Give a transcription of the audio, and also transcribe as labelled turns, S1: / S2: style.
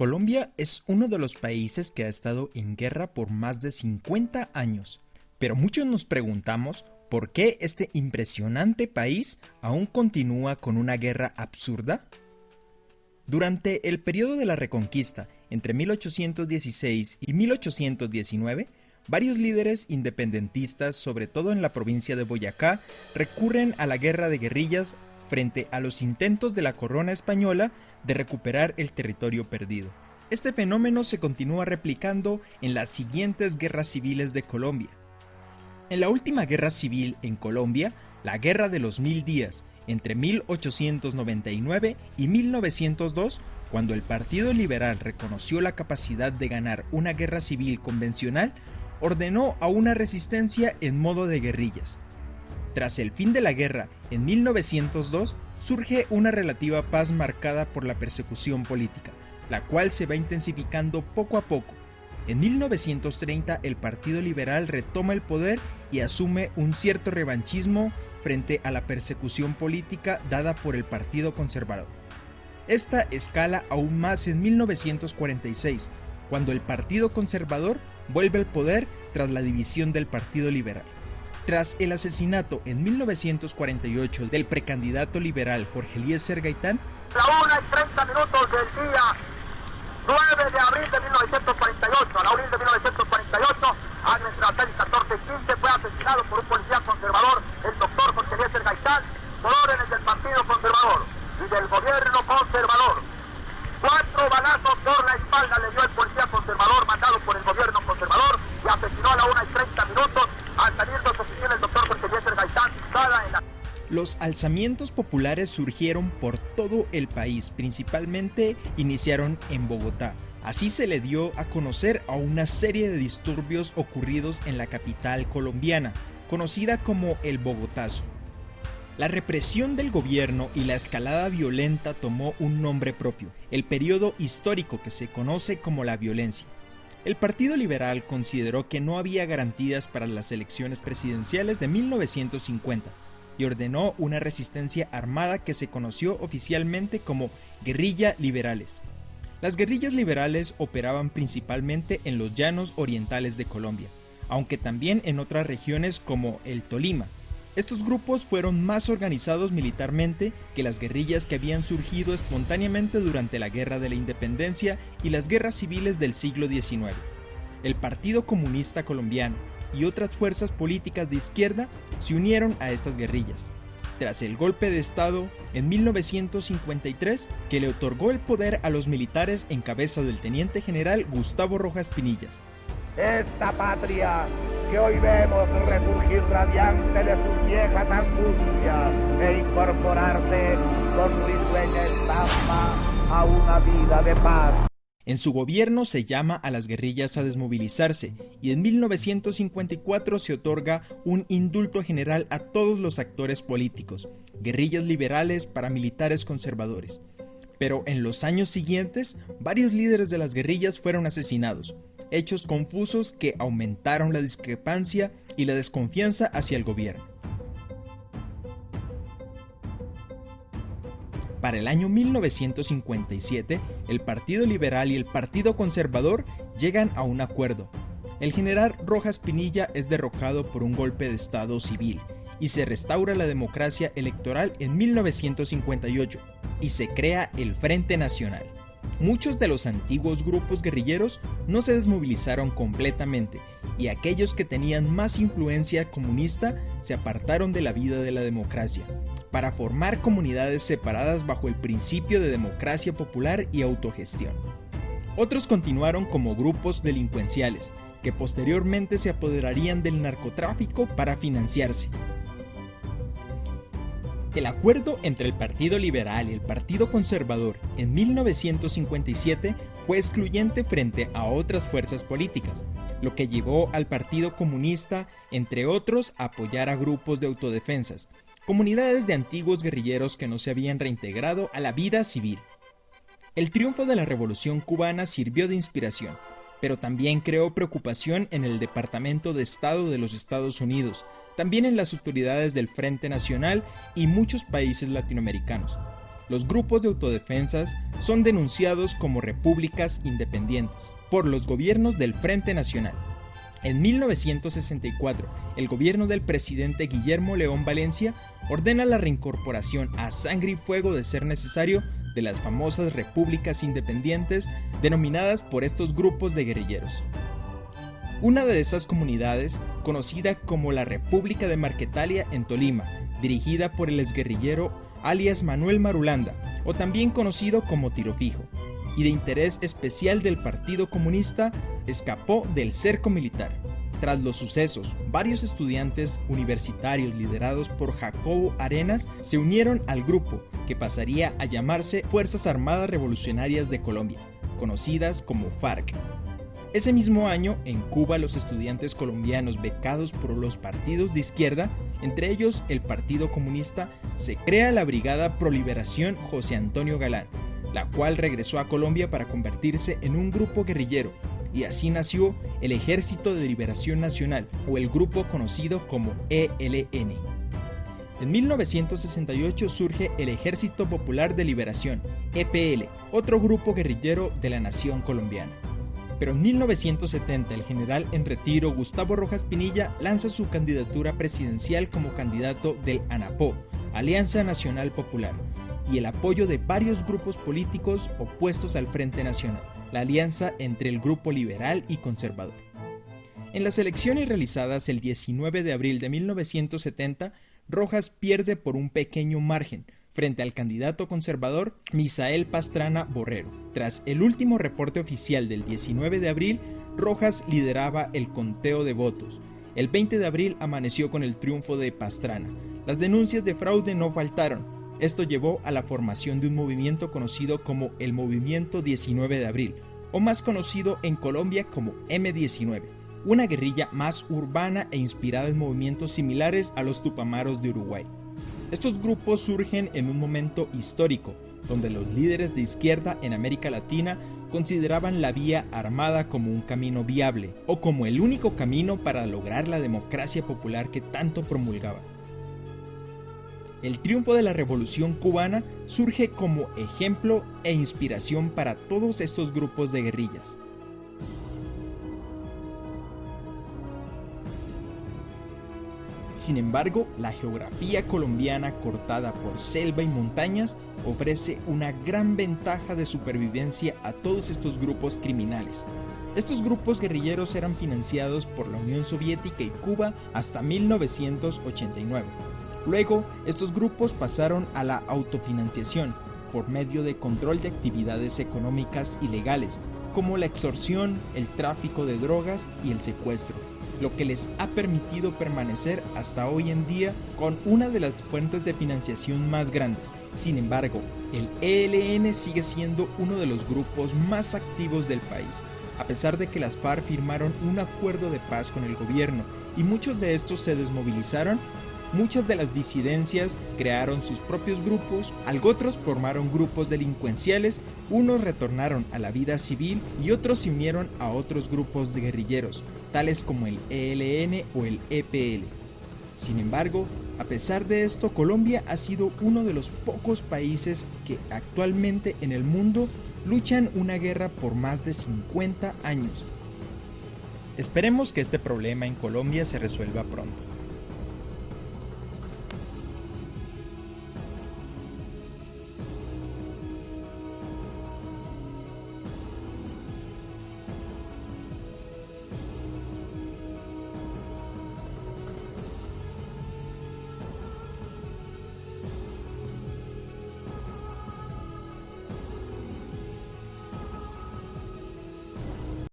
S1: Colombia es uno de los países que ha estado en guerra por más de 50 años, pero muchos nos preguntamos por qué este impresionante país aún continúa con una guerra absurda. Durante el periodo de la Reconquista, entre 1816 y 1819, varios líderes independentistas, sobre todo en la provincia de Boyacá, recurren a la guerra de guerrillas frente a los intentos de la corona española de recuperar el territorio perdido. Este fenómeno se continúa replicando en las siguientes guerras civiles de Colombia. En la última guerra civil en Colombia, la Guerra de los Mil Días, entre 1899 y 1902, cuando el Partido Liberal reconoció la capacidad de ganar una guerra civil convencional, ordenó a una resistencia en modo de guerrillas. Tras el fin de la guerra, en 1902, surge una relativa paz marcada por la persecución política, la cual se va intensificando poco a poco. En 1930, el Partido Liberal retoma el poder y asume un cierto revanchismo frente a la persecución política dada por el Partido Conservador. Esta escala aún más en 1946, cuando el Partido Conservador vuelve al poder tras la división del Partido Liberal. Tras el asesinato en 1948 del precandidato liberal Jorge Eliezer Gaitán,
S2: la 1:30 del día 9 de abril de 1948, a la abril de 1948, a nuestras 6:14:15 fue asesinado por un policía conservador, el doctor Jorge Eliezer Gaitán, por órdenes del Partido Conservador y del gobierno conservador. 4 balazos por la espalda le dio el policía conservador mandado por el gobierno conservador y asesinó a la 1:30 al salir de su oficina el doctor Jorge Eliezer Gaitán, cada en la...
S1: Los alzamientos populares surgieron por todo el país, principalmente iniciaron en Bogotá. Así se le dio a conocer a una serie de disturbios ocurridos en la capital colombiana, conocida como el Bogotazo. La represión del gobierno y la escalada violenta tomó un nombre propio, el periodo histórico que se conoce como la violencia. El Partido Liberal consideró que no había garantías para las elecciones presidenciales de 1950 y ordenó una resistencia armada que se conoció oficialmente como guerrilla liberales. Las guerrillas liberales operaban principalmente en los llanos orientales de Colombia, aunque también en otras regiones como el Tolima. Estos grupos fueron más organizados militarmente que las guerrillas que habían surgido espontáneamente durante la Guerra de la Independencia y las guerras civiles del siglo XIX. El Partido Comunista Colombiano y otras fuerzas políticas de izquierda se unieron a estas guerrillas. Tras el golpe de Estado en 1953, que le otorgó el poder a los militares en cabeza del teniente general Gustavo Rojas Pinillas.
S2: Esta patria que hoy vemos resurgir radiante de sus viejas angustias e incorporarse con risueña estampa a una vida de paz.
S1: En su gobierno se llama a las guerrillas a desmovilizarse y en 1954 se otorga un indulto general a todos los actores políticos, guerrillas liberales, paramilitares, conservadores. Pero en los años siguientes, varios líderes de las guerrillas fueron asesinados, hechos confusos que aumentaron la discrepancia y la desconfianza hacia el gobierno. Para el año 1957, el Partido Liberal y el Partido Conservador llegan a un acuerdo. El general Rojas Pinilla es derrocado por un golpe de Estado civil y se restaura la democracia electoral en 1958 y se crea el Frente Nacional. Muchos de los antiguos grupos guerrilleros no se desmovilizaron completamente y aquellos que tenían más influencia comunista se apartaron de la vida de la democracia para formar comunidades separadas bajo el principio de democracia popular y autogestión. Otros continuaron como grupos delincuenciales, que posteriormente se apoderarían del narcotráfico para financiarse. El acuerdo entre el Partido Liberal y el Partido Conservador en 1957 fue excluyente frente a otras fuerzas políticas, lo que llevó al Partido Comunista, entre otros, a apoyar a grupos de autodefensas, comunidades de antiguos guerrilleros que no se habían reintegrado a la vida civil. El triunfo de la Revolución cubana sirvió de inspiración, pero también creó preocupación en el Departamento de Estado de los Estados Unidos, también en las autoridades del Frente Nacional y muchos países latinoamericanos. Los grupos de autodefensas son denunciados como repúblicas independientes por los gobiernos del Frente Nacional. En 1964, el gobierno del presidente Guillermo León Valencia ordena la reincorporación a sangre y fuego de ser necesario de las famosas repúblicas independientes denominadas por estos grupos de guerrilleros. Una de esas comunidades, conocida como la República de Marquetalia en Tolima, dirigida por el exguerrillero alias Manuel Marulanda, o también conocido como Tiro Fijo, y de interés especial del Partido Comunista, escapó del cerco militar. Tras los sucesos, varios estudiantes universitarios liderados por Jacobo Arenas se unieron al grupo, que pasaría a llamarse Fuerzas Armadas Revolucionarias de Colombia, conocidas como FARC. Ese mismo año, en Cuba, los estudiantes colombianos becados por los partidos de izquierda, entre ellos el Partido Comunista, se crea la Brigada Pro Liberación José Antonio Galán, la cual regresó a Colombia para convertirse en un grupo guerrillero, y así nació el Ejército de Liberación Nacional, o el grupo conocido como ELN. En 1968 surge el Ejército Popular de Liberación, EPL, otro grupo guerrillero de la nación colombiana. Pero en 1970 el general en retiro Gustavo Rojas Pinilla lanza su candidatura presidencial como candidato del ANAPO, Alianza Nacional Popular, y el apoyo de varios grupos políticos opuestos al Frente Nacional, la alianza entre el grupo liberal y conservador. En las elecciones realizadas el 19 de abril de 1970, Rojas pierde por un pequeño margen frente al candidato conservador Misael Pastrana Borrero. Tras el último reporte oficial del 19 de abril, Rojas lideraba el conteo de votos. El 20 de abril amaneció con el triunfo de Pastrana. Las denuncias de fraude no faltaron. Esto llevó a la formación de un movimiento conocido como el Movimiento 19 de Abril, o más conocido en Colombia como M19, una guerrilla más urbana e inspirada en movimientos similares a los Tupamaros de Uruguay. Estos grupos surgen en un momento histórico, donde los líderes de izquierda en América Latina consideraban la vía armada como un camino viable, o como el único camino para lograr la democracia popular que tanto promulgaban. El triunfo de la Revolución Cubana surge como ejemplo e inspiración para todos estos grupos de guerrillas. Sin embargo, la geografía colombiana cortada por selva y montañas ofrece una gran ventaja de supervivencia a todos estos grupos criminales. Estos grupos guerrilleros eran financiados por la Unión Soviética y Cuba hasta 1989. Luego, estos grupos pasaron a la autofinanciación por medio de control de actividades económicas ilegales, como la extorsión, el tráfico de drogas y el secuestro, lo que les ha permitido permanecer hasta hoy en día con una de las fuentes de financiación más grandes. Sin embargo, el ELN sigue siendo uno de los grupos más activos del país, a pesar de que las FARC firmaron un acuerdo de paz con el gobierno y muchos de estos se desmovilizaron. Muchas de las disidencias crearon sus propios grupos, otros formaron grupos delincuenciales, unos retornaron a la vida civil y otros se unieron a otros grupos de guerrilleros, tales como el ELN o el EPL. Sin embargo, a pesar de esto, Colombia ha sido uno de los pocos países que actualmente en el mundo luchan una guerra por más de 50 años. Esperemos que este problema en Colombia se resuelva pronto.